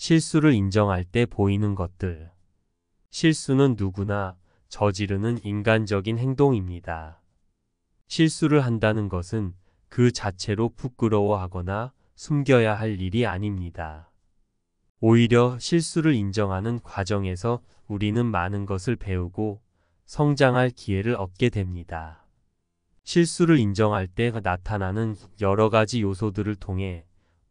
실수를 인정할 때 보이는 것들. 실수는 누구나 저지르는 인간적인 행동입니다. 실수를 한다는 것은 그 자체로 부끄러워하거나 숨겨야 할 일이 아닙니다. 오히려 실수를 인정하는 과정에서 우리는 많은 것을 배우고 성장할 기회를 얻게 됩니다. 실수를 인정할 때 나타나는 여러 가지 요소들을 통해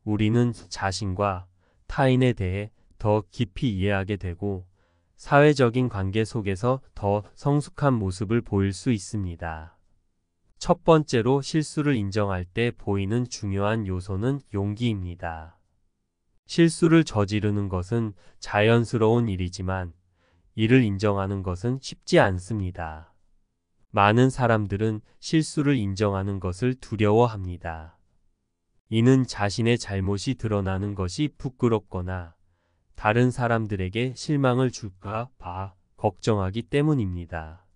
우리는 자신과 타인에 대해 더 깊이 이해하게 되고 사회적인 관계 속에서 더 성숙한 모습을 보일 수 있습니다. 첫 번째로 실수를 인정할 때 보이는 중요한 요소는 용기입니다. 실수를 저지르는 것은 자연스러운 일이지만 이를 인정하는 것은 쉽지 않습니다. 많은 사람들은 실수를 인정하는 것을 두려워합니다. 이는 자신의 잘못이 드러나는 것이 부끄럽거나 다른 사람들에게 실망을 줄까 봐 걱정하기 때문입니다.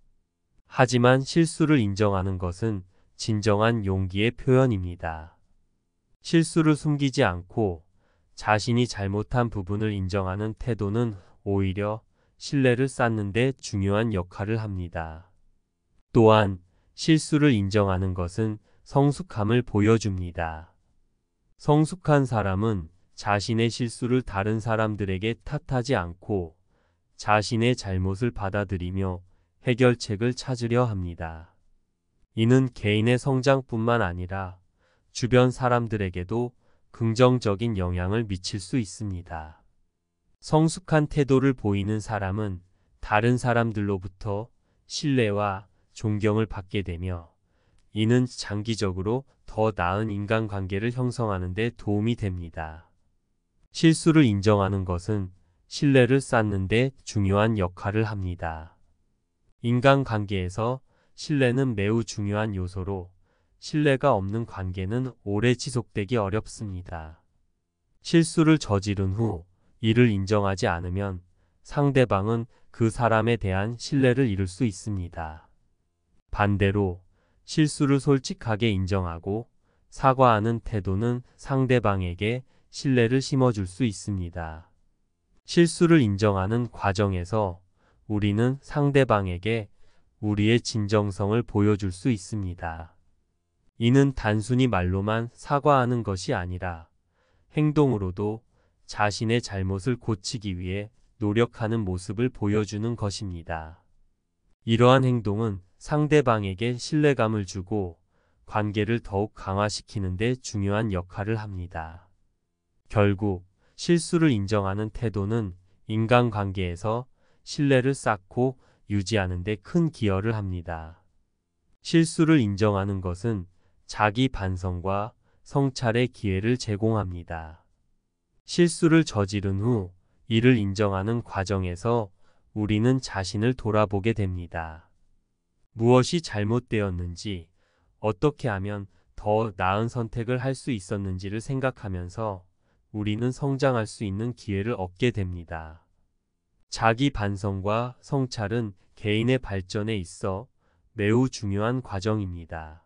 하지만 실수를 인정하는 것은 진정한 용기의 표현입니다. 실수를 숨기지 않고 자신이 잘못한 부분을 인정하는 태도는 오히려 신뢰를 쌓는 데 중요한 역할을 합니다. 또한 실수를 인정하는 것은 성숙함을 보여줍니다. 성숙한 사람은 자신의 실수를 다른 사람들에게 탓하지 않고 자신의 잘못을 받아들이며 해결책을 찾으려 합니다. 이는 개인의 성장뿐만 아니라 주변 사람들에게도 긍정적인 영향을 미칠 수 있습니다. 성숙한 태도를 보이는 사람은 다른 사람들로부터 신뢰와 존경을 받게 되며 이는 장기적으로 더 나은 인간관계를 형성하는 데 도움이 됩니다. 실수를 인정하는 것은 신뢰를 쌓는 데 중요한 역할을 합니다. 인간관계에서 신뢰는 매우 중요한 요소로 신뢰가 없는 관계는 오래 지속되기 어렵습니다. 실수를 저지른 후 이를 인정하지 않으면 상대방은 그 사람에 대한 신뢰를 잃을 수 있습니다. 반대로 실수를 솔직하게 인정하고 사과하는 태도는 상대방에게 신뢰를 심어줄 수 있습니다. 실수를 인정하는 과정에서 우리는 상대방에게 우리의 진정성을 보여줄 수 있습니다. 이는 단순히 말로만 사과하는 것이 아니라 행동으로도 자신의 잘못을 고치기 위해 노력하는 모습을 보여주는 것입니다. 이러한 행동은 상대방에게 신뢰감을 주고 관계를 더욱 강화시키는 데 중요한 역할을 합니다. 결국 실수를 인정하는 태도는 인간관계에서 신뢰를 쌓고 유지하는 데 큰 기여를 합니다. 실수를 인정하는 것은 자기 반성과 성찰의 기회를 제공합니다. 실수를 저지른 후 이를 인정하는 과정에서 우리는 자신을 돌아보게 됩니다. 무엇이 잘못되었는지, 어떻게 하면 더 나은 선택을 할 수 있었는지를 생각하면서 우리는 성장할 수 있는 기회를 얻게 됩니다. 자기 반성과 성찰은 개인의 발전에 있어 매우 중요한 과정입니다.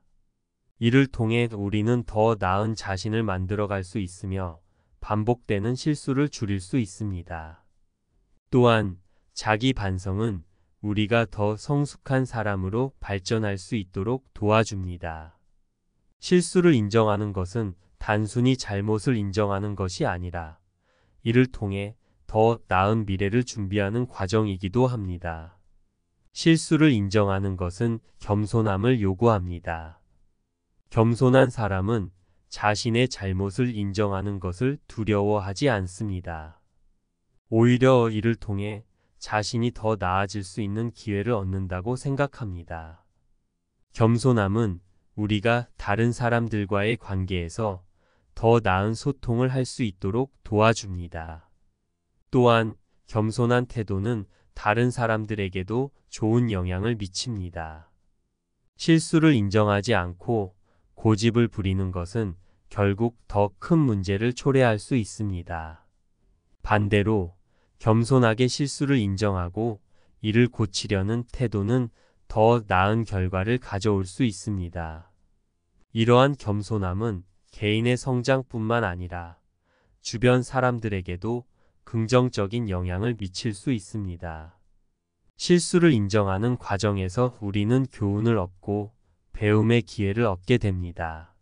이를 통해 우리는 더 나은 자신을 만들어갈 수 있으며 반복되는 실수를 줄일 수 있습니다. 또한 자기 반성은 우리가 더 성숙한 사람으로 발전할 수 있도록 도와줍니다. 실수를 인정하는 것은 단순히 잘못을 인정하는 것이 아니라 이를 통해 더 나은 미래를 준비하는 과정이기도 합니다. 실수를 인정하는 것은 겸손함을 요구합니다. 겸손한 사람은 자신의 잘못을 인정하는 것을 두려워하지 않습니다. 오히려 이를 통해 자신이 더 나아질 수 있는 기회를 얻는다고 생각합니다. 겸손함은 우리가 다른 사람들과의 관계에서 더 나은 소통을 할 수 있도록 도와줍니다. 또한 겸손한 태도는 다른 사람들에게도 좋은 영향을 미칩니다. 실수를 인정하지 않고 고집을 부리는 것은 결국 더 큰 문제를 초래할 수 있습니다. 반대로 겸손하게 실수를 인정하고 이를 고치려는 태도는 더 나은 결과를 가져올 수 있습니다. 이러한 겸손함은 개인의 성장뿐만 아니라 주변 사람들에게도 긍정적인 영향을 미칠 수 있습니다. 실수를 인정하는 과정에서 우리는 교훈을 얻고 배움의 기회를 얻게 됩니다.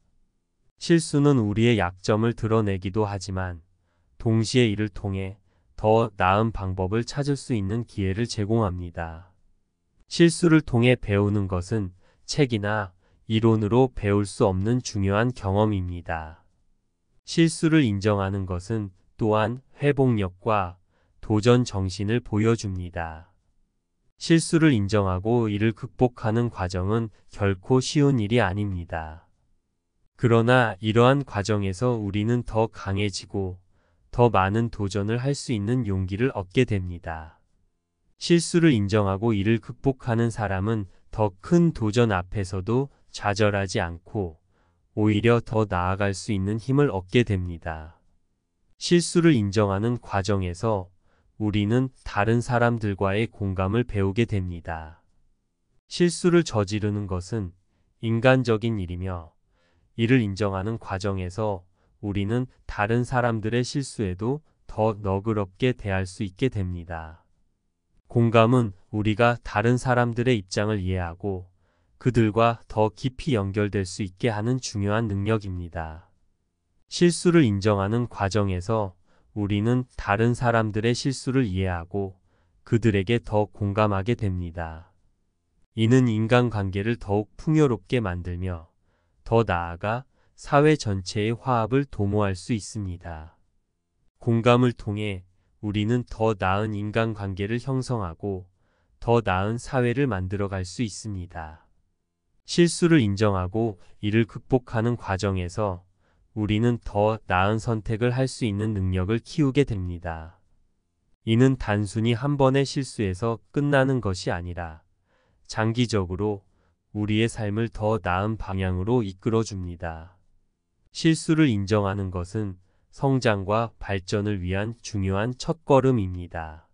실수는 우리의 약점을 드러내기도 하지만 동시에 이를 통해 더 나은 방법을 찾을 수 있는 기회를 제공합니다. 실수를 통해 배우는 것은 책이나 이론으로 배울 수 없는 중요한 경험입니다. 실수를 인정하는 것은 또한 회복력과 도전 정신을 보여줍니다. 실수를 인정하고 이를 극복하는 과정은 결코 쉬운 일이 아닙니다. 그러나 이러한 과정에서 우리는 더 강해지고 더 많은 도전을 할 수 있는 용기를 얻게 됩니다. 실수를 인정하고 이를 극복하는 사람은 더 큰 도전 앞에서도 좌절하지 않고 오히려 더 나아갈 수 있는 힘을 얻게 됩니다. 실수를 인정하는 과정에서 우리는 다른 사람들과의 공감을 배우게 됩니다. 실수를 저지르는 것은 인간적인 일이며 이를 인정하는 과정에서 우리는 다른 사람들의 실수에도 더 너그럽게 대할 수 있게 됩니다. 공감은 우리가 다른 사람들의 입장을 이해하고 그들과 더 깊이 연결될 수 있게 하는 중요한 능력입니다. 실수를 인정하는 과정에서 우리는 다른 사람들의 실수를 이해하고 그들에게 더 공감하게 됩니다. 이는 인간관계를 더욱 풍요롭게 만들며 더 나아가 사회 전체의 화합을 도모할 수 있습니다. 공감을 통해 우리는 더 나은 인간관계를 형성하고 더 나은 사회를 만들어갈 수 있습니다. 실수를 인정하고 이를 극복하는 과정에서 우리는 더 나은 선택을 할 수 있는 능력을 키우게 됩니다. 이는 단순히 한 번의 실수에서 끝나는 것이 아니라 장기적으로 우리의 삶을 더 나은 방향으로 이끌어 줍니다. 실수를 인정하는 것은 성장과 발전을 위한 중요한 첫걸음입니다.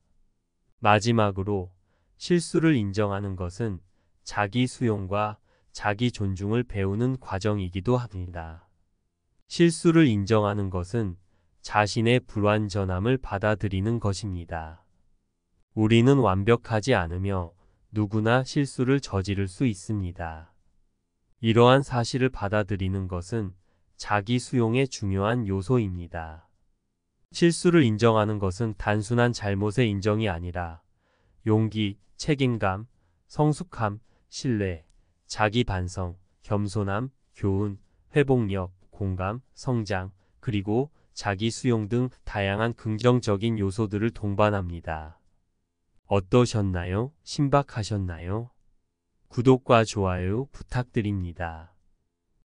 마지막으로 실수를 인정하는 것은 자기 수용과 자기 존중을 배우는 과정이기도 합니다. 실수를 인정하는 것은 자신의 불완전함을 받아들이는 것입니다. 우리는 완벽하지 않으며 누구나 실수를 저지를 수 있습니다. 이러한 사실을 받아들이는 것은 자기 수용의 중요한 요소입니다. 실수를 인정하는 것은 단순한 잘못의 인정이 아니라 용기, 책임감, 성숙함, 신뢰, 자기 반성, 겸손함, 교훈, 회복력, 공감, 성장, 그리고 자기 수용 등 다양한 긍정적인 요소들을 동반합니다. 어떠셨나요? 신박하셨나요? 구독과 좋아요 부탁드립니다.